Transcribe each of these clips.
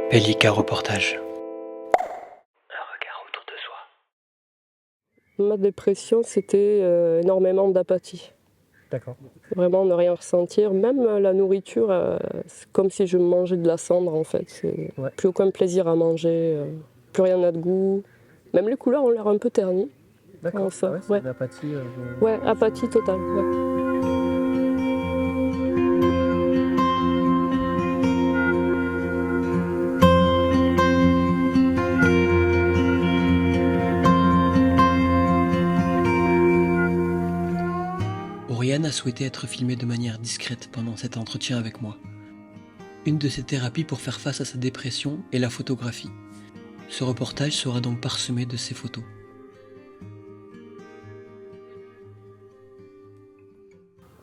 Pellica Reportage. Un regard autour de soi. Ma dépression, c'était énormément d'apathie. D'accord. Vraiment ne rien ressentir. Même la nourriture, c'est comme si je mangeais de la cendre en fait. Ouais. Plus aucun plaisir à manger, plus rien n'a de goût. Même les couleurs ont l'air un peu ternies. D'accord. Comment ça? Ah ouais, c'est Ouais. de l'apathie. Ouais, apathie totale. Ouais. Oriane a souhaité être filmée de manière discrète pendant cet entretien avec moi. Une de ses thérapies pour faire face à sa dépression est la photographie. Ce reportage sera donc parsemé de ses photos.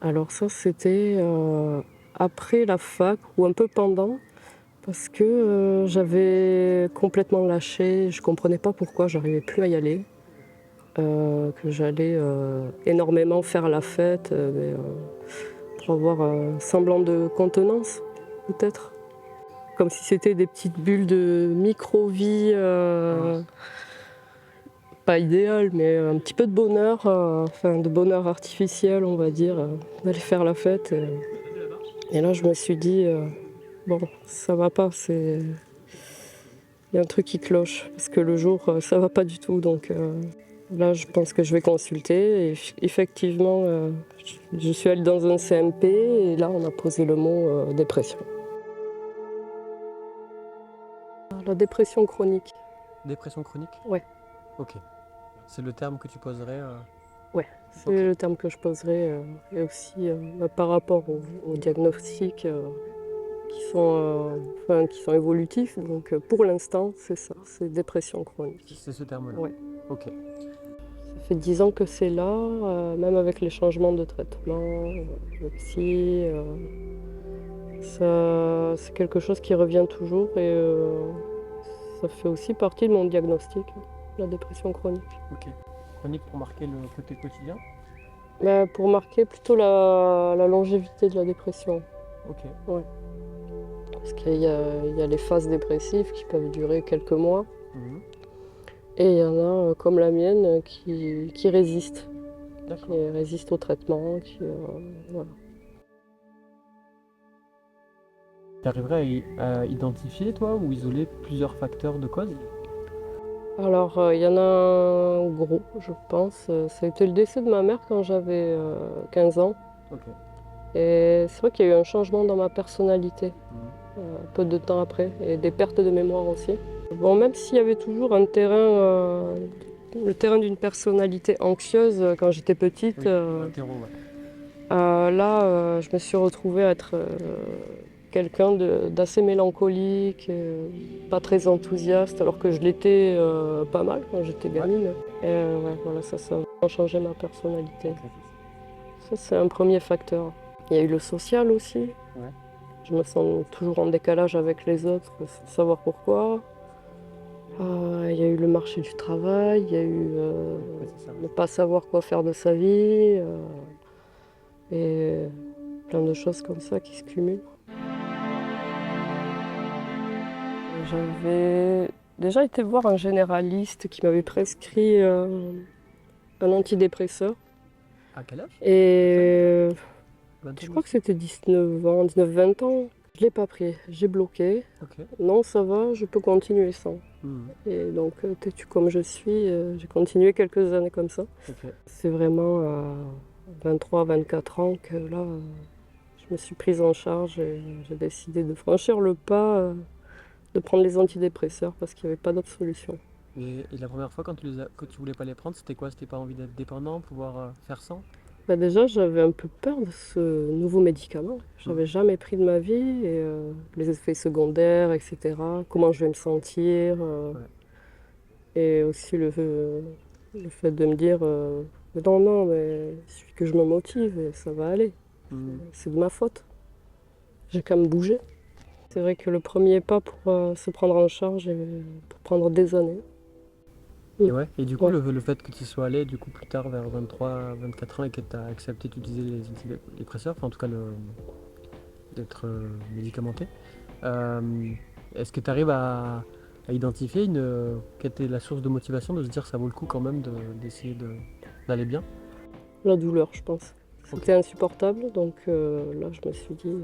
Alors ça, c'était après la fac ou un peu pendant, parce que j'avais complètement lâché. Je comprenais pas pourquoi j'arrivais plus à y aller. Que j'allais énormément faire la fête pour avoir un semblant de contenance, peut-être. Comme si c'était des petites bulles de micro-vie, pas idéales, mais un petit peu de bonheur, enfin de bonheur artificiel, on va dire, d'aller faire la fête. Et là, je me suis dit, bon, ça va pas, il y a un truc qui cloche, parce que le jour, ça va pas du tout, donc... Là, je pense que je vais consulter. Et effectivement, je suis allée dans un CMP et là, on a posé le mot dépression. La dépression chronique. Dépression chronique? Ouais. Ok. C'est le terme que tu poserais Ouais, c'est Ok. le terme que je poserai. Et aussi par rapport aux diagnostics qui sont évolutifs. Donc pour l'instant, c'est ça, c'est dépression chronique. C'est ce terme-là? Ouais. Ok. Ça fait 10 ans que c'est là, même avec les changements de traitement, le psy. C'est quelque chose qui revient toujours et ça fait aussi partie de mon diagnostic, la dépression chronique. Ok. Chronique pour marquer le côté quotidien? Mais pour marquer plutôt la longévité de la dépression. Ok. Ouais. Parce qu'il y a les phases dépressives qui peuvent durer quelques mois. Mhm. Et il y en a, comme la mienne, qui résistent. D'accord. Qui résistent au traitement. Voilà. Tu arriverais à identifier, toi, ou isoler plusieurs facteurs de cause? Alors, il y en a un gros, je pense. Ça a été le décès de ma mère quand j'avais 15 ans. Ok. Et c'est vrai qu'il y a eu un changement dans ma personnalité, Mhm. peu de temps après, et des pertes de mémoire aussi. Bon, même s'il y avait toujours un le terrain d'une personnalité anxieuse quand j'étais petite, Oui, un terreau, ouais. là, je me suis retrouvée à être quelqu'un d'assez mélancolique, pas très enthousiaste, alors que je l'étais pas mal quand j'étais gamine. Et ouais, voilà, ça a vraiment changé ma personnalité. Ok. Ça, c'est un premier facteur. Il y a eu le social aussi. Ouais. Je me sens toujours en décalage avec les autres, sans savoir pourquoi. Il y a eu le marché du travail, il y a eu Ouais, c'est ça. ne pas savoir quoi faire de sa vie, et plein de choses comme ça qui se cumulent. J'avais déjà été voir un généraliste qui m'avait prescrit un antidépresseur. À quel âge? Et je 20 crois que c'était 19 ans, 19-20 ans. Je ne l'ai pas pris, j'ai bloqué. Ok. Non, ça va, je peux continuer sans. Mhm. Et donc, têtue comme je suis, j'ai continué quelques années comme ça. Ok. C'est vraiment à 23-24 ans que là, je me suis prise en charge et j'ai décidé de franchir le pas, de prendre les antidépresseurs parce qu'il n'y avait pas d'autre solution. Et la première fois quand tu voulais pas les prendre, c'était quoi? C'était pas envie d'être dépendant, pouvoir faire sans? Bah déjà, j'avais un peu peur de ce nouveau médicament. Je n'avais jamais pris de ma vie, et les effets secondaires, etc. Comment je vais me sentir. Ouais. Et aussi le fait de me dire non, non, mais il suffit que je me motive et ça va aller. Mhm. C'est de ma faute. J'ai qu'à me bouger. C'est vrai que le premier pas pour se prendre en charge peut prendre des années. Et ouais, et du coup, Ouais. le fait que tu y sois allé du coup plus tard vers 23-24 ans et que tu as accepté d'utiliser les antidépresseurs, enfin en tout cas d'être médicamenté, euh, Est-ce que tu arrives à identifier quelle était la source de motivation de se dire ça vaut le coup quand même d'essayer d'aller bien? La douleur, je pense. Ok. C'était insupportable, donc là, je me suis dit,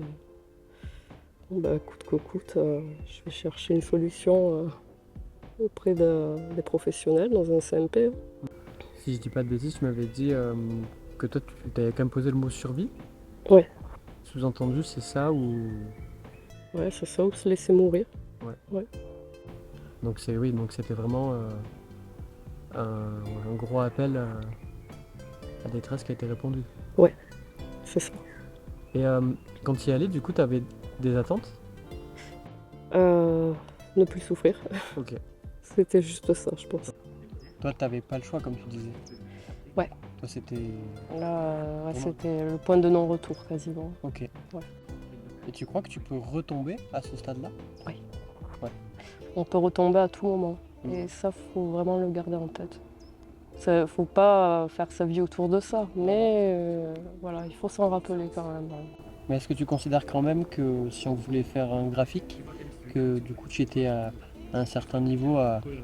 bon, bah, coûte que coûte, je vais chercher une solution auprès des professionnels dans un CMP. Si je dis pas de bêtises, tu m'avais dit que toi tu avais quand même posé le mot survie. Ouais. Sous-entendu, c'est ça ou. Ouais, c'est ça, ou se laisser mourir. Donc oui, donc c'était vraiment un gros appel à détresse qui a été répondu. C'est ça. Et quand tu y allais, du coup, tu avais des attentes? Ne plus souffrir. Ok. C'était juste ça, je pense. Toi, t'avais pas le choix, comme tu disais. Ouais. Toi, c'était. Là, c'était le point de non-retour quasiment. Ok. Ouais. Et tu crois que tu peux retomber à ce stade-là? On peut retomber à tout moment. Et ça, faut vraiment le garder en tête. Faut pas faire sa vie autour de ça, mais voilà, il faut s'en rappeler quand même. Mais est-ce que tu considères quand même que si on voulait faire un graphique, que du coup tu étais à un certain niveau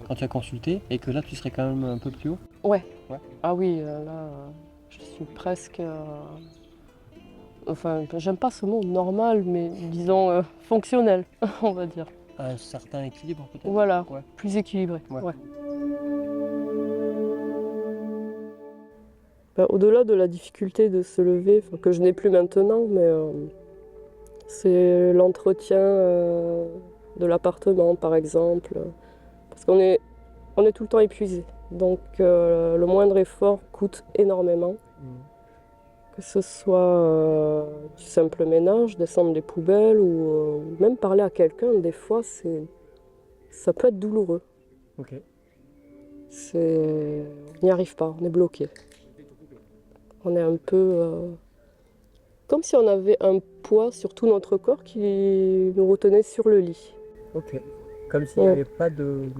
quand tu as consulté et que là tu serais quand même un peu plus haut? Ouais. Ouais. Ah oui, là, je suis presque. Enfin, j'aime pas ce mot normal, mais disons fonctionnel, on va dire. À un certain équilibre peut-être? Voilà, Ouais. plus équilibré. Ouais. Ouais. Ben, au-delà de la difficulté de se lever, que je n'ai plus maintenant, mais c'est l'entretien de l'appartement, par exemple. Parce on est tout le temps épuisé. Donc le moindre effort coûte énormément. Que ce soit du simple ménage, descendre les poubelles ou même parler à quelqu'un, des fois, ça peut être douloureux. Ok. On n'y arrive pas, on est bloqué. On est un peu comme si on avait un poids sur tout notre corps qui nous retenait sur le lit. Ok. Comme s'il n'y avait pas de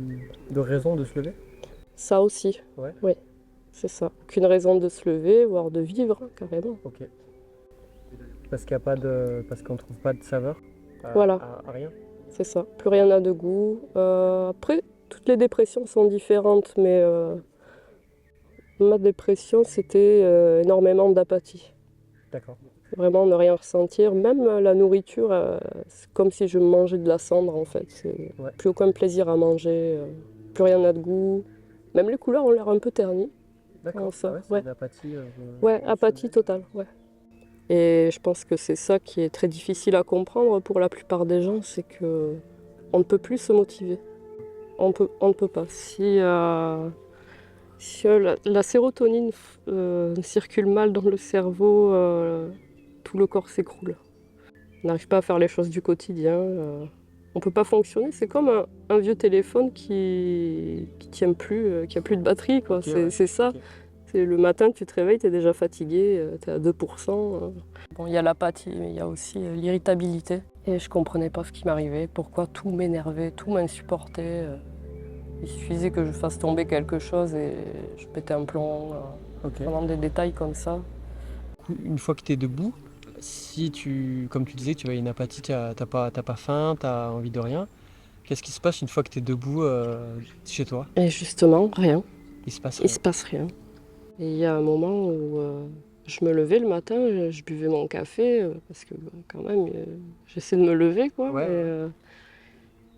raison de se lever? Ça aussi. Ouais. Oui, c'est ça. Aucune raison de se lever, voire de vivre, carrément. Ok. Parce qu'il y a pas parce qu'on trouve pas de saveur Voilà. à rien? C'est ça. Plus rien n'a de goût. Après, toutes les dépressions sont différentes, mais ma dépression, c'était énormément d'apathie. D'accord. Vraiment ne rien ressentir. Même la nourriture, c'est comme si je mangeais de la cendre en fait. C'est Ouais. plus aucun plaisir à manger, plus rien n'a de goût. Même les couleurs ont l'air un peu ternies. D'accord. Ça, Ah ouais, c'est ouais. de l'apathie. Ouais, apathie totale, ouais. Et je pense que c'est ça qui est très difficile à comprendre pour la plupart des gens, c'est que on ne peut plus se motiver. On ne peut pas. Si la sérotonine circule mal dans le cerveau, tout le corps s'écroule. On n'arrive pas à faire les choses du quotidien. On ne peut pas fonctionner. C'est comme un vieux téléphone qui tient plus, qui a plus de batterie, quoi. Ok, ouais. C'est ça. Ok. C'est le matin, tu te réveilles, tu es déjà fatigué, tu es à 2%. Bon, il y a l'apathie, mais il y a aussi l'irritabilité. Et je comprenais pas ce qui m'arrivait, pourquoi tout m'énervait, tout m'insupportait. Il suffisait que je fasse tomber quelque chose et je pétais un plomb. Ok. Vraiment des détails comme ça. Une fois que tu es debout, comme tu disais, tu as une apathie, t'as pas faim, tu as envie de rien. Qu'est-ce qui se passe une fois que tu es debout chez toi? Et justement, rien. Il se passe Il rien. se passe rien. Et il y a un moment où je me levais le matin, je buvais mon café, parce que quand même, j'essaie de me lever, quoi. Ouais.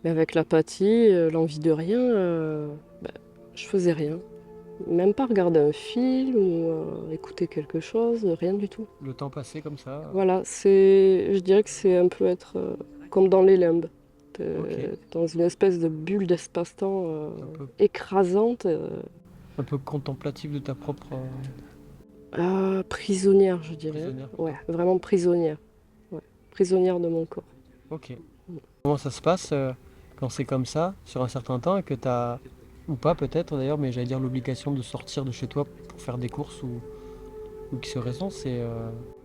Mais avec l'apathie, l'envie de rien, je faisais rien. Même pas regarder un film ou écouter quelque chose, rien du tout. Le temps passé comme ça. Voilà, je dirais que c'est un peu être comme dans les limbes. T'es Ok. dans une espèce de bulle d'espace-temps peu. écrasante. Un peu contemplatif de ta propre. Prisonnière, je dirais. Prisonnière. Ouais, vraiment prisonnière. Ouais, prisonnière de mon corps. Ok. Comment ça se passe quand c'est comme ça, sur un certain temps, et que tu as, ou pas peut-être d'ailleurs, mais j'allais dire l'obligation de sortir de chez toi pour faire des courses ou X raison, c'est.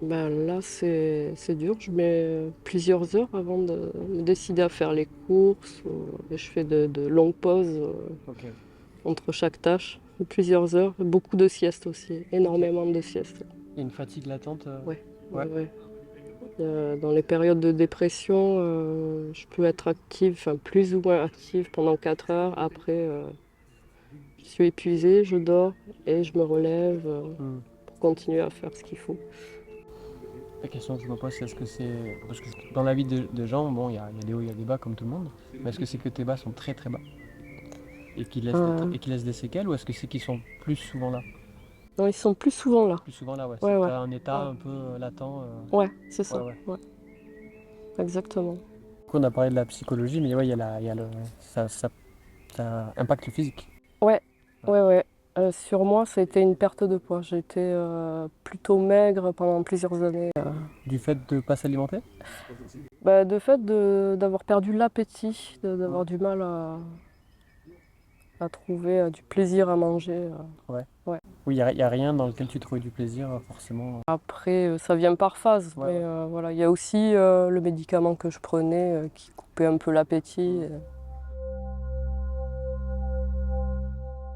Là, c'est dur. Je mets plusieurs heures avant de me décider à faire les courses. Et je fais de longues pauses Ok. entre chaque tâche. Plusieurs heures. Beaucoup de siestes aussi. Énormément de siestes. Il y a une fatigue latente. Ouais. Ouais. Ouais. Dans les périodes de dépression, je peux être active, enfin plus ou moins active pendant 4 heures. Après, je suis épuisée, je dors et je me relève pour continuer à faire ce qu'il faut. La question que je me pose, c'est est-ce que c'est... Parce que dans la vie de gens, bon, il y a des hauts, il y a des bas comme tout le monde, mais est-ce que c'est que tes bas sont très très bas et qui laissent des séquelles, ou est-ce que c'est qu'ils sont plus souvent là? Non, ils sont plus souvent là. Plus souvent là, ouais. Ouais, C'est ouais. un état un peu latent. Ouais, c'est ça. Ouais. Ouais. Exactement. Du coup, on a parlé de la psychologie, mais ouais, ça impacte le physique. Ouais. Sur moi, ça a été une perte de poids. J'ai été plutôt maigre pendant plusieurs années. Du fait de ne pas s'alimenter? De fait d'avoir perdu l'appétit, d'avoir du mal à trouver du plaisir à manger. Oui, il n'y a rien dans lequel tu trouvais du plaisir, forcément. Après, ça vient par phase. Ouais. Mais voilà, il y a aussi le médicament que je prenais qui coupait un peu l'appétit.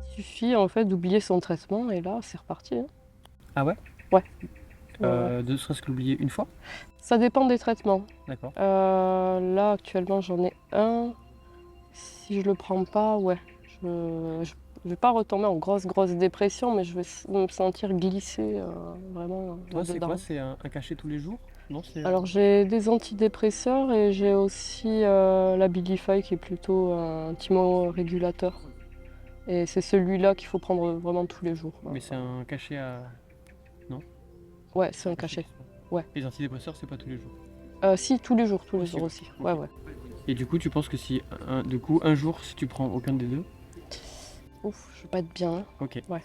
Il suffit en fait d'oublier son traitement et là, c'est reparti. Hein. Ah ouais? Ouais. De serait-ce que l'oublier une fois? Ça dépend des traitements. D'accord. Là, actuellement, j'en ai un. Si je le prends pas, ouais. Je vais pas retomber en grosse dépression, mais je vais me sentir glisser vraiment Toi, c'est là-dedans. quoi? C'est un cachet tous les jours? Non, Alors, j'ai des antidépresseurs et j'ai aussi l'Abilify qui est plutôt un thymorégulateur. Et c'est celui-là qu'il faut prendre vraiment tous les jours. Mais c'est un cachet à... Ouais, c'est un cachet. Ouais. Les antidépresseurs, c'est pas tous les jours. Si, tous les jours Aussi, aussi. ok. Ouais. Et du coup, tu penses que si un jour, si tu prends aucun des deux, Ouf, je vais pas être bien. Hein. ok. Ouais.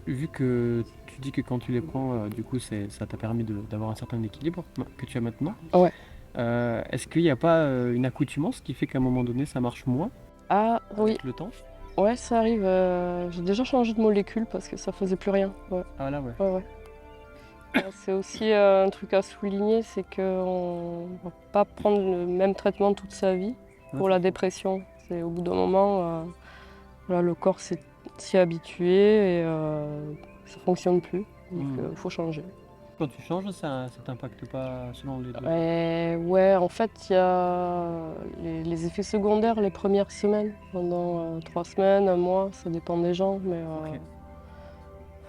Vu que tu dis que quand tu les prends, du coup, ça t'a permis d'avoir un certain équilibre que tu as maintenant. Ouais. Est-ce qu'il n'y a pas une accoutumance qui fait qu'à un moment donné, ça marche moins Ah oui, avec le temps? ouais, ça arrive. J'ai déjà changé de molécule parce que ça faisait plus rien. Ouais. Ah là, ouais. C'est aussi un truc à souligner, c'est qu'on ne va pas prendre le même traitement toute sa vie pour Ouais. la dépression. C'est au bout d'un moment, voilà, le corps s'y est habitué et ça ne fonctionne plus. Donc il faut changer. Quand tu changes, ça t'impacte pas selon les deux? Ouais, en fait, il y a les effets secondaires les premières semaines, pendant 3 semaines, un mois, ça dépend des gens. Mais Ok.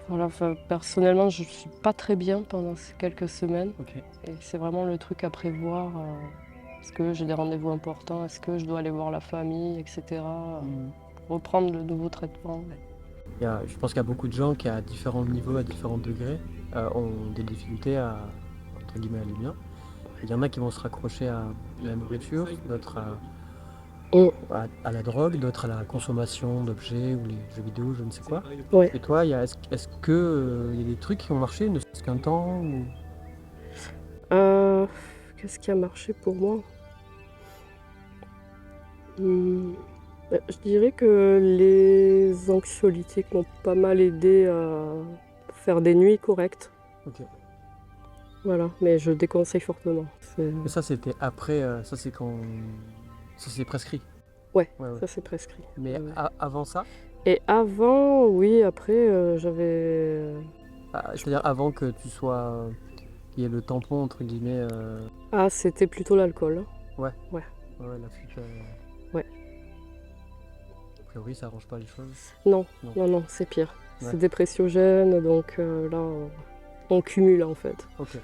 voilà, personnellement, je ne suis pas très bien pendant ces quelques semaines. Ok. Et c'est vraiment le truc à prévoir. Est-ce que j'ai des rendez-vous importants? Est-ce que je dois aller voir la famille, etc. Pour reprendre le nouveau traitement. Je pense qu'il y a beaucoup de gens qui, à différents niveaux, à différents degrés, ont des difficultés à, entre guillemets, aller bien. Il y en a qui vont se raccrocher à la nourriture, d'autres à la drogue, d'autres à la consommation d'objets ou les jeux vidéo, je ne sais quoi. Ouais. Et toi, est-ce qu'il y a des trucs qui ont marché, ne serait-ce qu'un temps ou... Qu'est-ce qui a marché pour moi? Je dirais que les anxiolytiques m'ont pas mal aidé à faire des nuits correctes. Ok. Voilà, mais je déconseille fortement. Mais ça, c'était après, ça c'est quand... Ça c'est prescrit. Ouais, ça c'est prescrit. Mais Ouais. avant ça, Et avant, oui, après, j'avais... c'est-à-dire avant que tu sois... qu'il y ait le tampon, entre guillemets... Ah, c'était plutôt l'alcool. Ouais, la fuite... Ouais. A priori, ça arrange pas les choses. Non, c'est pire. Ouais. C'est dépressiogène, donc là, on cumule en fait. Ok.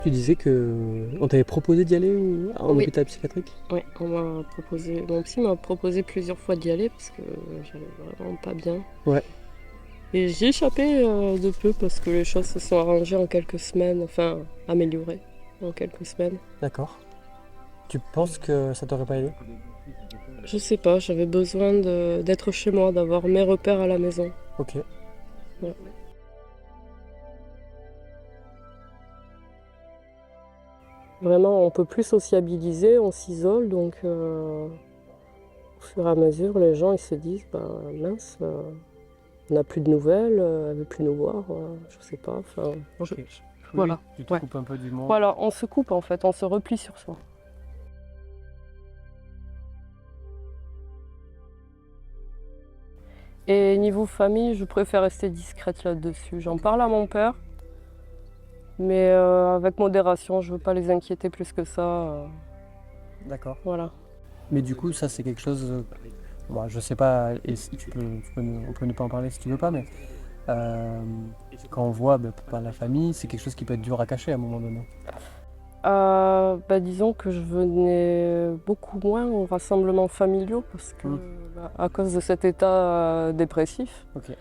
Tu disais qu'on t'avait proposé d'y aller en Oui. hôpital psychiatrique? Ouais, mon psy m'a proposé plusieurs fois d'y aller parce que j'allais vraiment pas bien. Ouais. Et j'y ai échappé de peu parce que les choses se sont arrangées en quelques semaines, enfin améliorées en quelques semaines. D'accord. Tu penses que ça t'aurait pas aidé? Je sais pas, j'avais besoin d'être chez moi, d'avoir mes repères à la maison. Ok. Ouais. Vraiment, on peut plus sociabiliser, on s'isole, donc au fur et à mesure, les gens ils se disent, mince, on n'a plus de nouvelles, elle veut plus nous voir, je sais pas. Enfin, Ok. Voilà. Tu te Ouais. coupes un peu du monde. Voilà, on se coupe en fait, on se replie sur soi. Et niveau famille, je préfère rester discrète là-dessus. J'en parle à mon père, mais avec modération, je veux pas les inquiéter plus que ça. D'accord. Voilà. Mais du coup, ça c'est quelque chose, bon, je sais pas, et si on peut ne pas en parler si tu veux pas, mais quand on voit par la famille, c'est quelque chose qui peut être dur à cacher à un moment donné. Disons que je venais beaucoup moins aux rassemblements familiaux parce que à cause de cet état dépressif, Ok.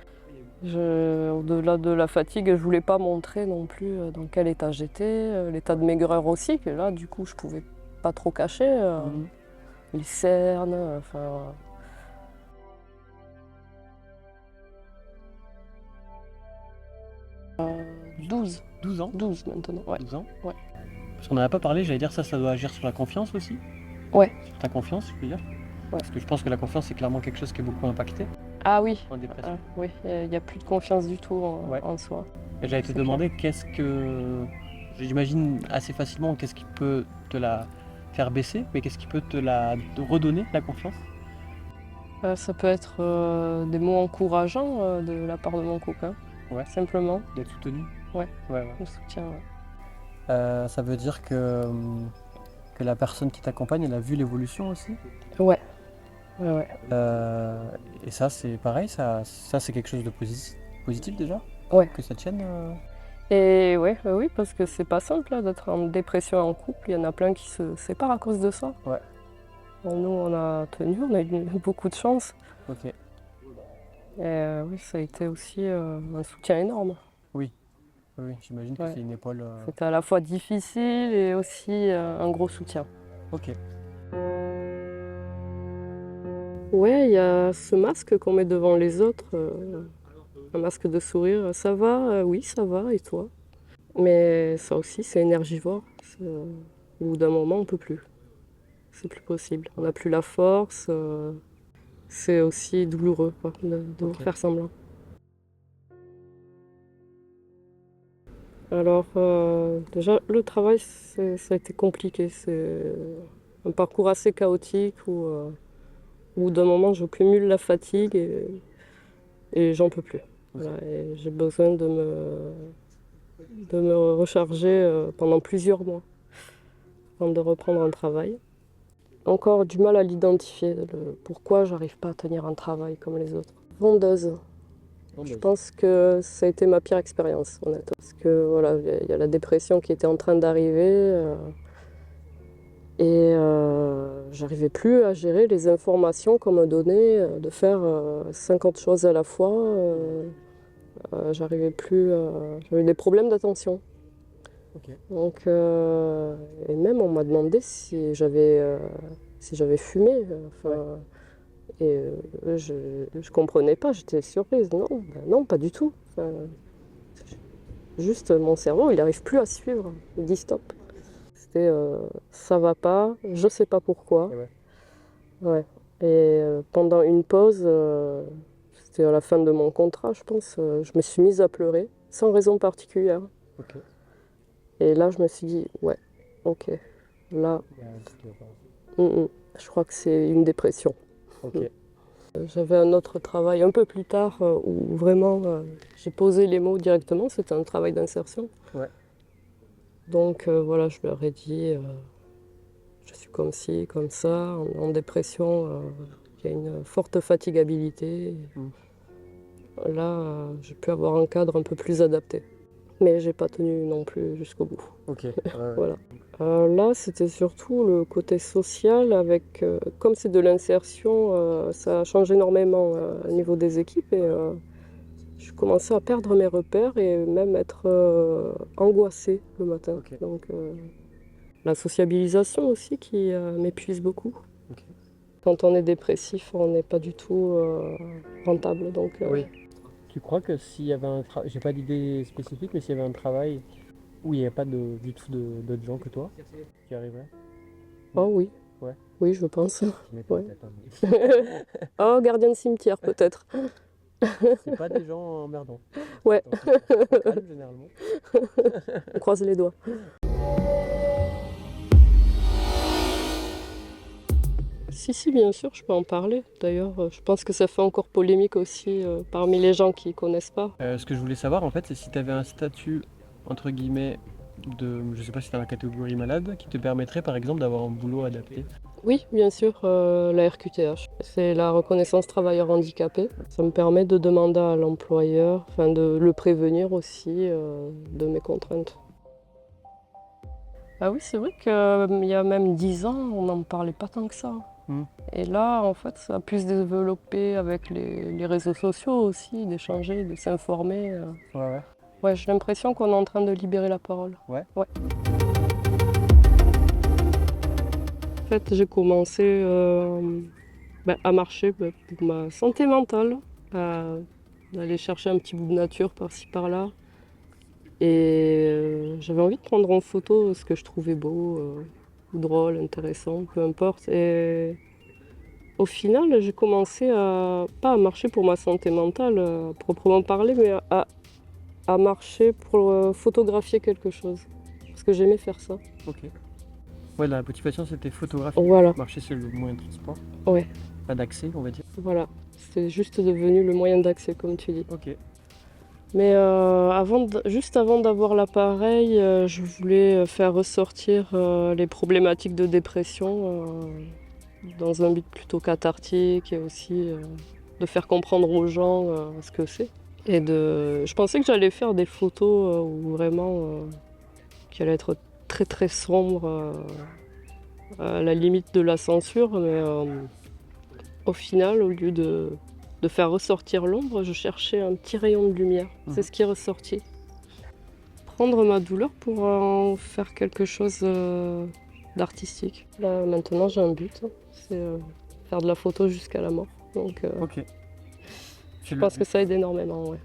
au-delà de la fatigue, je voulais pas montrer non plus dans quel état j'étais, l'état de maigreur aussi, que là du coup je pouvais pas trop cacher, les cernes, enfin. 12 ans 12 maintenant, ouais. 12 ans Ouais. Parce qu'on n'en a pas parlé, j'allais dire ça doit agir sur la confiance aussi. Ouais. Sur ta confiance, je veux dire. Ouais. Parce que je pense que la confiance, c'est clairement quelque chose qui est beaucoup impacté Ah oui, en dépression. oui, il n'y a plus de confiance du tout en soi. Et j'allais te C'est demander, qu'est-ce que, j'imagine assez facilement, qu'est-ce qui peut te la faire baisser, mais qu'est-ce qui peut te redonner la confiance? Ça peut être des mots encourageants de la part de mon copain, simplement, D'être soutenu. Ouais. Ouais. le soutien. Ouais. Ça veut dire que la personne qui t'accompagne, elle a vu l'évolution aussi. Ouais. Et ça, c'est pareil, ça c'est quelque chose de positif déjà. Ouais. Que ça tienne. Et oui, parce que c'est pas simple là, d'être en dépression en couple. Il y en a plein qui se séparent à cause de ça. Ouais. Bon, nous, on a tenu, on a eu beaucoup de chance. Ok. Et oui, ça a été aussi un soutien énorme. Oui, j'imagine que c'est une épaule. C'était à la fois difficile et aussi un gros soutien. Ok. Ouais, il y a ce masque qu'on met devant les autres, un masque de sourire. Ça va? Oui, ça va, et toi? Mais ça aussi, c'est énergivore. Au bout d'un moment, on peut plus. C'est plus possible. On n'a plus la force. C'est aussi douloureux quoi, de faire semblant. Alors, déjà, le travail, ça a été compliqué. C'est un parcours assez chaotique où, au bout d'un moment, je cumule la fatigue et j'en peux plus. Voilà, et j'ai besoin de me recharger pendant plusieurs mois avant de reprendre un travail. Encore du mal à l'identifier, pourquoi j'arrive pas à tenir un travail comme les autres. Vendeuse. Je pense que ça a été ma pire expérience, honnêtement. Parce que voilà, il y a la dépression qui était en train d'arriver et j'arrivais plus à gérer les informations qu'on me donnait, de faire 50 choses à la fois. J'arrivais plus, j'avais des problèmes d'attention. Ok. Donc, et même on m'a demandé si j'avais fumé. Et je comprenais pas, j'étais surprise. Non, pas du tout. Juste mon cerveau, il n'arrive plus à suivre. Il dit stop. C'était ça va pas, je sais pas pourquoi. Ouais. Et pendant une pause, c'était à la fin de mon contrat, je pense, je me suis mise à pleurer, sans raison particulière. Ok. Et là, je me suis dit, ouais, ok, là, je crois que c'est une dépression. Ok. J'avais un autre travail un peu plus tard où vraiment j'ai posé les mots directement, c'était un travail d'insertion. Ouais. Donc voilà, je leur ai dit, je suis comme ci, comme ça, en dépression, il y a une forte fatigabilité. Là, j'ai pu avoir un cadre un peu plus adapté. Mais j'ai pas tenu non plus jusqu'au bout. Ok. Voilà. Là, c'était surtout le côté social avec, comme c'est de l'insertion, ça change énormément au niveau des équipes et je commençais à perdre mes repères et même être angoissée le matin. Ok. Donc la sociabilisation aussi qui m'épuise beaucoup. Ok. Quand on est dépressif, on n'est pas du tout rentable. Donc, Oui. Tu crois que s'il y avait un travail, j'ai pas d'idée spécifique, mais s'il y avait un travail où il n'y avait pas du tout d'autres gens que toi qui arriveraient? Oh oui. Ouais. Oui, je pense. Ouais. Peut-être, Oh, gardien de cimetière peut-être. c'est pas des gens emmerdants. Ouais. Calme, généralement. On croise les doigts. Si, bien sûr, je peux en parler. D'ailleurs, je pense que ça fait encore polémique aussi parmi les gens qui ne connaissent pas. Ce que je voulais savoir en fait, c'est si tu avais un statut, entre guillemets, je sais pas si tu dans la catégorie malade, qui te permettrait par exemple d'avoir un boulot adapté. Oui, bien sûr, la RQTH. C'est la reconnaissance travailleur handicapé. Ça me permet de demander à l'employeur, enfin de le prévenir aussi de mes contraintes. Ah oui, c'est vrai qu'il y a même 10 ans, on n'en parlait pas tant que ça. Et là, en fait, ça a pu se développer avec les réseaux sociaux aussi, d'échanger, de s'informer. Ouais. Ouais, j'ai l'impression qu'on est en train de libérer la parole. Ouais. En fait, j'ai commencé à marcher pour ma santé mentale, d'aller chercher un petit bout de nature par-ci par-là. Et j'avais envie de prendre en photo ce que je trouvais beau, ou drôle, intéressant, peu importe. Et au final, j'ai commencé pas à marcher pour ma santé mentale, à proprement parler, mais à marcher pour photographier quelque chose. Parce que j'aimais faire ça. Ok. Ouais, la motivation c'était photographier. Voilà. Marcher sur le moyen de transport. Ouais. Pas d'accès, on va dire. Voilà. C'est juste devenu le moyen d'accès, comme tu dis. Ok. Mais juste avant d'avoir l'appareil, je voulais faire ressortir les problématiques de dépression dans un but plutôt cathartique et aussi de faire comprendre aux gens ce que c'est. Et je pensais que j'allais faire des photos où vraiment qui allaient être très très sombres, à la limite de la censure, mais au final, au lieu de faire ressortir l'ombre, je cherchais un petit rayon de lumière. C'est ce qui est ressorti. Prendre ma douleur pour en faire quelque chose d'artistique. Là, maintenant, j'ai un but, c'est faire de la photo jusqu'à la mort. Donc, Ok. je pense que ça aide énormément, ouais.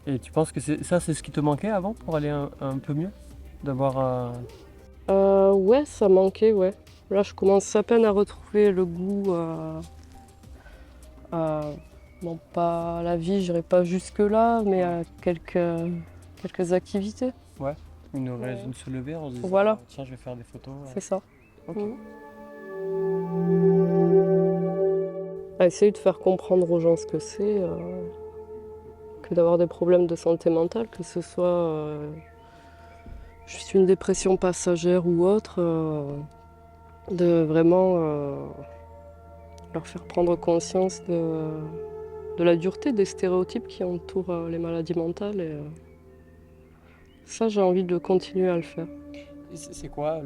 Et tu penses que c'est ce qui te manquait avant pour aller un peu mieux? D'avoir Ouais, ça manquait, ouais. Là, je commence à peine à retrouver le goût bon, pas à la vie, j'irai pas jusque-là, mais à quelques activités. Ouais, une raison de se lever en se disant Voilà. tiens, je vais faire des photos. C'est ça. Ok. À essayer de faire comprendre aux gens ce que c'est, que d'avoir des problèmes de santé mentale, que ce soit juste une dépression passagère ou autre, de vraiment leur faire prendre conscience de la dureté des stéréotypes qui entourent les maladies mentales. Et ça, j'ai envie de continuer à le faire. C'est quoi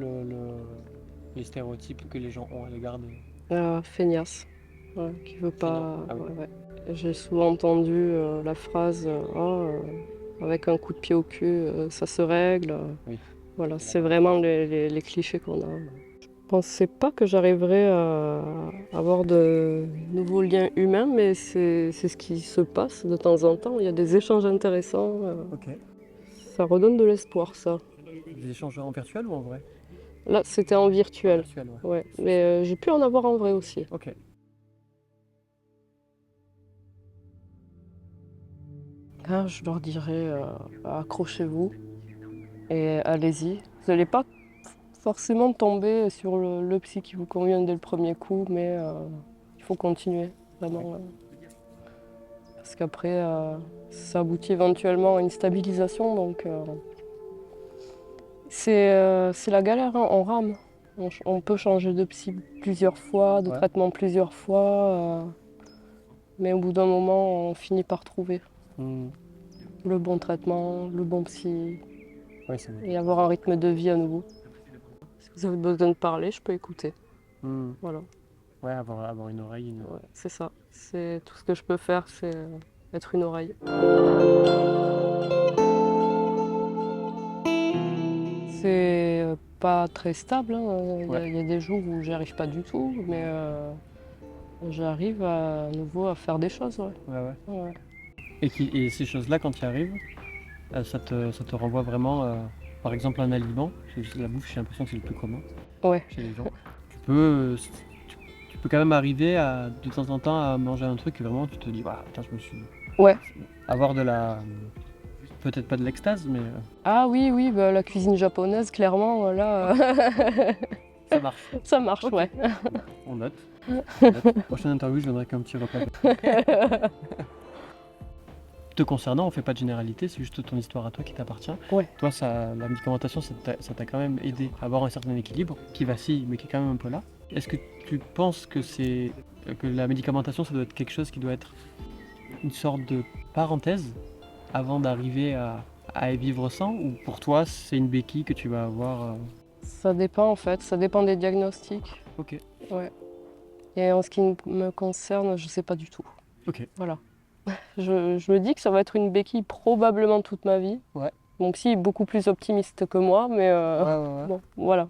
les stéréotypes que les gens ont à l'égard Feignasse, ouais, qui veut pas. Ah oui. Ouais. J'ai souvent entendu la phrase avec un coup de pied au cul, ça se règle. Oui. Voilà, c'est vraiment les clichés qu'on a. Je pensais pas que j'arriverais à avoir de nouveaux liens humains, mais c'est ce qui se passe de temps en temps. Il y a des échanges intéressants. Ok. Ça redonne de l'espoir, ça. Des échanges en virtuel ou en vrai? Là, c'était en virtuel. Virtuel, ouais. Ouais. Mais j'ai pu en avoir en vrai aussi. Ok. Là, je leur dirais accrochez-vous et allez-y. Vous n'allez pas forcément tomber sur le psy qui vous convient dès le premier coup, mais il faut continuer, vraiment. Parce qu'après, ça aboutit éventuellement à une stabilisation, donc c'est la galère, hein, on rame. On peut changer de psy plusieurs fois, de traitement plusieurs fois, mais au bout d'un moment, on finit par trouver le bon traitement, le bon psy, et avoir un rythme de vie à nouveau. Si vous avez besoin de parler, je peux écouter. Voilà. Ouais, avoir une oreille. Ouais, c'est ça. C'est tout ce que je peux faire, c'est être une oreille. C'est pas très stable, hein. Il y a des jours où j'y arrive pas du tout, mais j'arrive à nouveau à faire des choses. Ouais. Et ces choses-là, quand tu y arrives, ça te renvoie vraiment, par exemple, un aliment. La bouffe, j'ai l'impression que c'est le plus commun chez les gens. Tu peux quand même arriver de temps en temps à manger un truc et vraiment tu te dis, ah, putain, je me suis. Ouais. Avoir de la. Peut-être pas de l'extase, mais. Ah oui, bah, la cuisine japonaise, clairement, là. Ça marche. Ça marche, Ok. ouais. On note. On note. Prochaine interview, je viendrai avec un petit repas. Te concernant, on fait pas de généralité, c'est juste ton histoire à toi qui t'appartient. Ouais. Toi, la médicamentation, ça t'a quand même aidé à avoir un certain équilibre, qui vacille, mais qui est quand même un peu là. Est-ce que tu penses que la médicamentation, ça doit être quelque chose qui doit être une sorte de parenthèse avant d'arriver à y vivre sans, ou pour toi, c'est une béquille que tu vas avoir Ça dépend en fait, ça dépend des diagnostics. Ok. Ouais. Et en ce qui me concerne, je sais pas du tout. Ok. Voilà. Je me dis que ça va être une béquille probablement toute ma vie. Ouais. Donc si, beaucoup plus optimiste que moi, mais Ouais. bon, voilà.